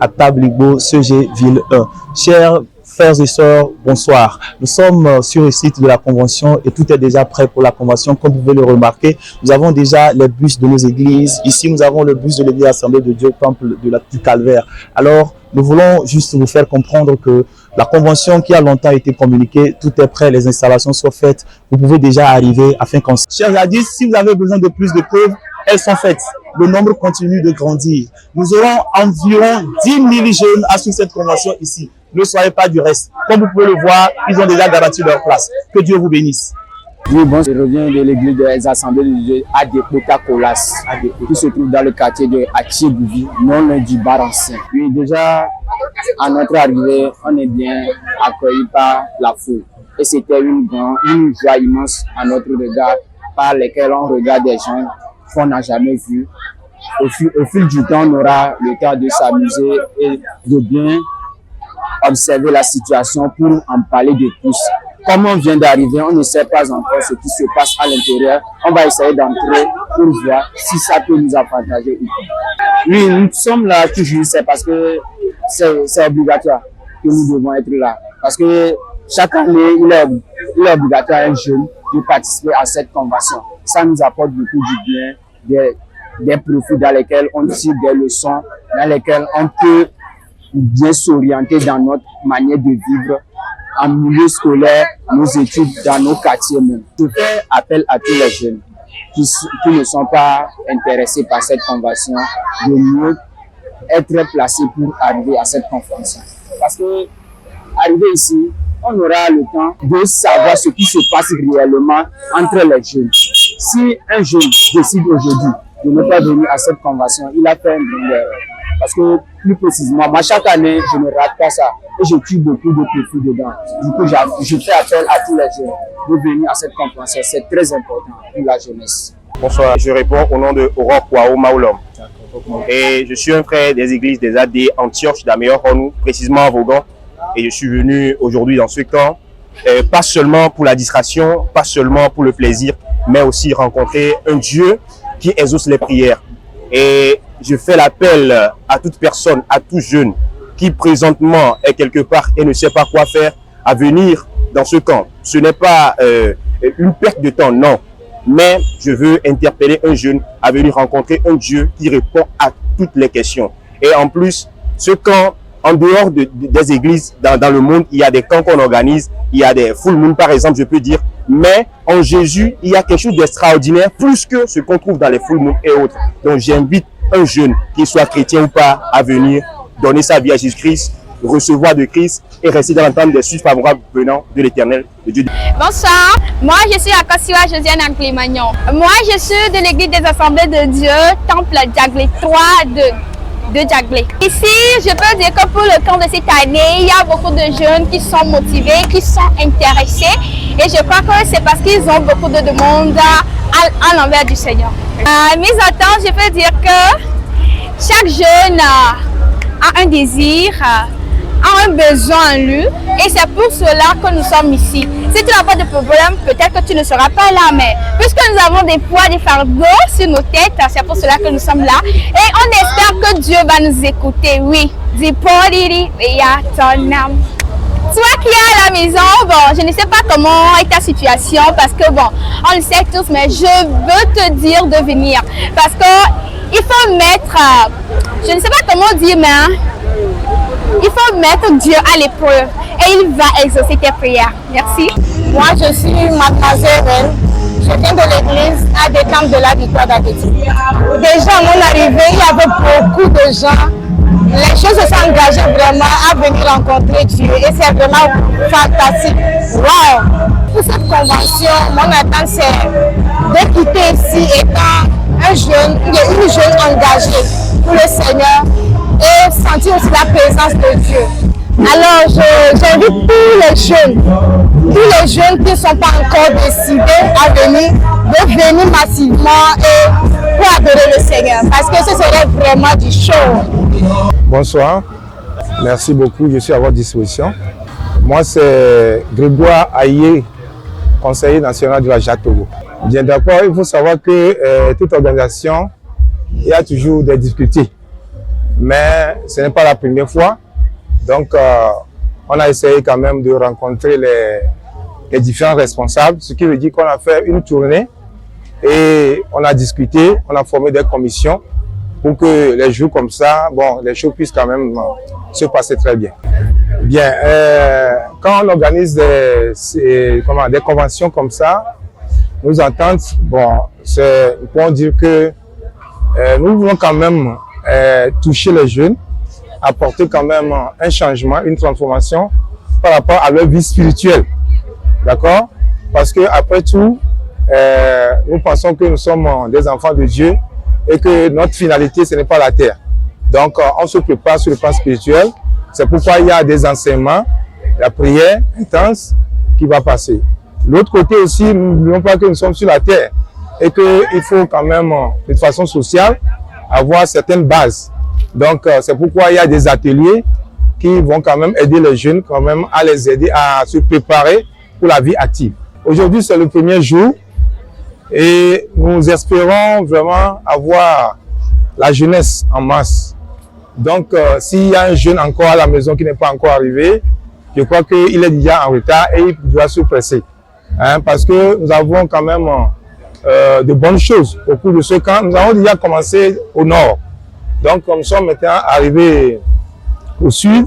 À Tabligo, CG Ville 1. Chers frères et sœurs, bonsoir. Nous sommes sur le site de la convention et tout est déjà prêt pour la convention. Comme vous pouvez le remarquer, nous avons déjà les bus de nos églises. Ici, nous avons le bus de l'église Assemblée de Dieu, Temple du Calvaire. Alors, nous voulons juste vous faire comprendre que la convention qui a longtemps été communiquée, tout est prêt, les installations sont faites. Vous pouvez déjà arriver afin qu'on... Chers Jadis, si vous avez besoin de plus de preuves, elles sont faites. Le nombre continue de grandir. Nous aurons environ 10 000 jeunes à suivre cette convention ici. Ne soyez pas du reste. Comme vous pouvez le voir, ils ont déjà garanti leur place. Que Dieu vous bénisse. Oui, bon, je reviens de l'église des Assemblées de Dieu à Depota Colas, qui se trouve dans le quartier de Atchébouvi, non loin du bar ancien. Puis déjà, à notre arrivée, on est bien accueillis par la foule. Et c'était une joie immense à notre regard, par lesquels on regarde des gens qu'on n'a jamais vus. Au fil du temps, on aura le temps de s'amuser et de bien observer la situation pour en parler de tous. Comme on vient d'arriver, on ne sait pas encore ce qui se passe à l'intérieur. On va essayer d'entrer pour voir si ça peut nous avantager ou pas. Oui, nous sommes là toujours, c'est parce que c'est obligatoire que nous devons être là. Parce que chaque année, il est obligatoire à un jeune de participer à cette convention. Ça nous apporte beaucoup du bien, des profits dans lesquels on tire des leçons, dans lesquels on peut bien s'orienter dans notre manière de vivre en milieu scolaire, nos études dans nos quartiers même. Je fais appel à tous les jeunes qui ne sont pas intéressés par cette convention de mieux être placés pour arriver à cette convention. Parce que arriver ici, on aura le temps de savoir ce qui se passe réellement entre les jeunes. Si un jeune décide aujourd'hui de ne pas venir à cette convention, il a fait un grand erreur. Parce que plus précisément, moi chaque année, je ne rate pas ça. Et je tue beaucoup de profits dedans. Du coup, je fais appel à tous les jeunes de venir à cette convention. C'est très important pour la jeunesse. Bonsoir, je réponds au nom de Aurore Kwao Maolom. Et je suis un frère des églises des AD Antioche d'Améor-Honou, précisément à Vaughan. Et je suis venu aujourd'hui dans ce camp, pas seulement pour la distraction, pas seulement pour le plaisir, mais aussi rencontrer un Dieu qui exauce les prières. Et je fais l'appel à toute personne, à tout jeune qui présentement est quelque part et ne sait pas quoi faire, à venir dans ce camp. Ce n'est pas une perte de temps, non. Mais je veux interpeller un jeune à venir rencontrer un Dieu qui répond à toutes les questions. Et en plus, ce camp, en dehors des églises dans le monde, il y a des camps qu'on organise, il y a des full moon par exemple, je peux dire. Mais en Jésus, il y a quelque chose d'extraordinaire, plus que ce qu'on trouve dans les full moon et autres. Donc j'invite un jeune, qu'il soit chrétien ou pas, à venir donner sa vie à Jésus-Christ, recevoir de Christ et rester dans l'entente des suites favorables venant de l'Éternel, de Dieu. Bonsoir, moi je suis Akasiwa Josiane Anclimagnon. Moi je suis de l'église des Assemblées de Dieu, Temple Djaglé 3 de Djaglé. Ici, je peux dire que pour le camp de cette année, il y a beaucoup de jeunes qui sont motivés, qui sont intéressés. Et je crois que c'est parce qu'ils ont beaucoup de demandes à l'envers du Seigneur. Mis en temps, je peux dire que chaque jeune a un désir, a un besoin en lui. Et c'est pour cela que nous sommes ici. Si tu n'as pas de problème, peut-être que tu ne seras pas là. Mais puisque nous avons des poids, des fardeaux sur nos têtes, c'est pour cela que nous sommes là. Et on espère que Dieu va nous écouter. Oui. Toi qui es à la maison, bon, je ne sais pas comment est ta situation parce que bon, on le sait tous, mais je veux te dire de venir parce que il faut mettre, je ne sais pas comment dire, mais il faut mettre Dieu à l'épreuve et il va exaucer tes prières. Merci. Moi, je suis Mademoiselle. Je viens de l'église à des Temples de la Victoire d'Appétit. Déjà, à mon arrivée, il y avait beaucoup de gens. Les choses se sont engagées vraiment à venir rencontrer Dieu et c'est vraiment fantastique. Wow! Pour cette convention, mon attente c'est de quitter ici étant une jeune engagée pour le Seigneur et sentir aussi la présence de Dieu. Alors j'invite tous les jeunes qui ne sont pas encore décidés à venir, de venir massivement et pour adorer le Seigneur parce que ce serait vraiment du show. Bonsoir, merci beaucoup, je suis à votre disposition. Moi, c'est Grégoire Aïe, conseiller national de la JATOGO. Bien d'accord, il faut savoir que toute organisation, il y a toujours des difficultés. Mais ce n'est pas la première fois. Donc, on a essayé quand même de rencontrer les différents responsables, ce qui veut dire qu'on a fait une tournée et on a discuté, on a formé des commissions pour que les jours comme ça, bon, les choses puissent quand même se passer très bien. Bien, quand on organise des conventions comme ça, nos ententes, bon, c'est pour dire que nous voulons quand même toucher les jeunes, apporter quand même un changement, une transformation par rapport à leur vie spirituelle. D'accord? Parce que après tout, nous pensons que nous sommes des enfants de Dieu et que notre finalité, ce n'est pas la terre. Donc, on se prépare sur le plan spirituel. C'est pourquoi il y a des enseignements, la prière intense qui va passer. L'autre côté aussi, nous n'oublions pas que nous sommes sur la terre et qu'il faut quand même, de façon sociale, avoir certaines bases. Donc, c'est pourquoi il y a des ateliers qui vont quand même aider les jeunes, quand même, à les aider à se préparer pour la vie active. Aujourd'hui, c'est le premier jour et nous espérons vraiment avoir la jeunesse en masse. Donc, s'il y a un jeune encore à la maison qui n'est pas encore arrivé, je crois qu'il est déjà en retard et il doit se presser. Hein, parce que nous avons quand même de bonnes choses au cours de ce camp. Nous avons déjà commencé au nord. Donc, nous sommes maintenant arrivés au sud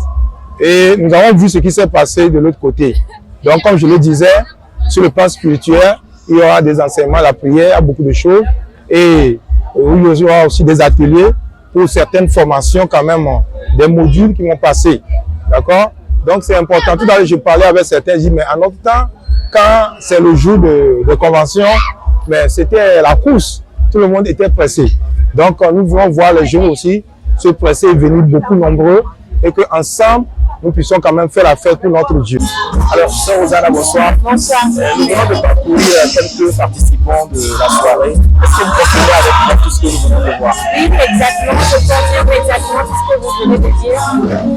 et nous avons vu ce qui s'est passé de l'autre côté. Donc, comme je le disais, sur le plan spirituel, il y aura des enseignements, la prière, beaucoup de choses. Et il y aura aussi des ateliers pour certaines formations, quand même, des modules qui vont passer. D'accord? Donc, c'est important. Tout à l'heure, je parlais avec certains, je dis, mais en notre temps, quand c'est le jour de convention, mais c'était la course. Tout le monde était pressé. Donc, nous voulons voir les jeunes aussi se presser et venir beaucoup nombreux et qu'ensemble, nous puissions quand même faire la fête pour notre Dieu. Alors, Sœur Rosanna, bonsoir. Bonsoir. Nous venons de parcourir quelques participants de la soirée. Est-ce que vous confirmez avec moi tout ce que nous venons de voir? Oui, exactement. Je confirme exactement tout ce que vous venez de dire.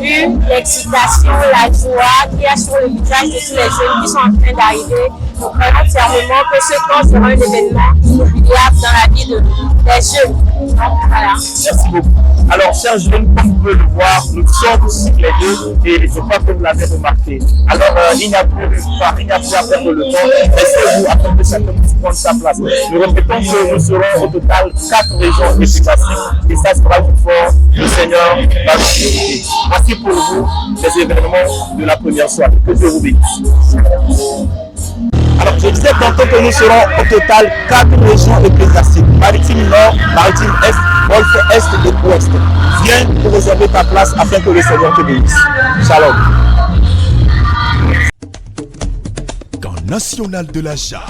Vu l'excitation, la joie qu'il y a sur le visage de tous les jeunes qui sont en train d'arriver, nous croyons fermement que ce camp sera un événement inoubliable dans la vie des jeunes. Donc, voilà. Merci beaucoup. Alors, chers jeunes, comme vous pouvez le voir, nous sommes les deux et je crois que vous l'avez remarqué. Alors, il n'y a plus à perdre le temps. Laissez-vous attendre chacun de prendre sa place. Nous répétons que nous serons au total 4 régions efficaces et ça sera une fois le Seigneur va nous guider. Voici pour vous les événements de la première soirée. Que Dieu vous bénisse. Alors, je disais tantôt que nous serons au total 4 régions ecclésiastiques. Maritime Nord, Maritime Est, Golfe Est et Ouest. Viens pour réserver ta place afin que le Seigneur te bénisse. Shalom. Camp national de la JA.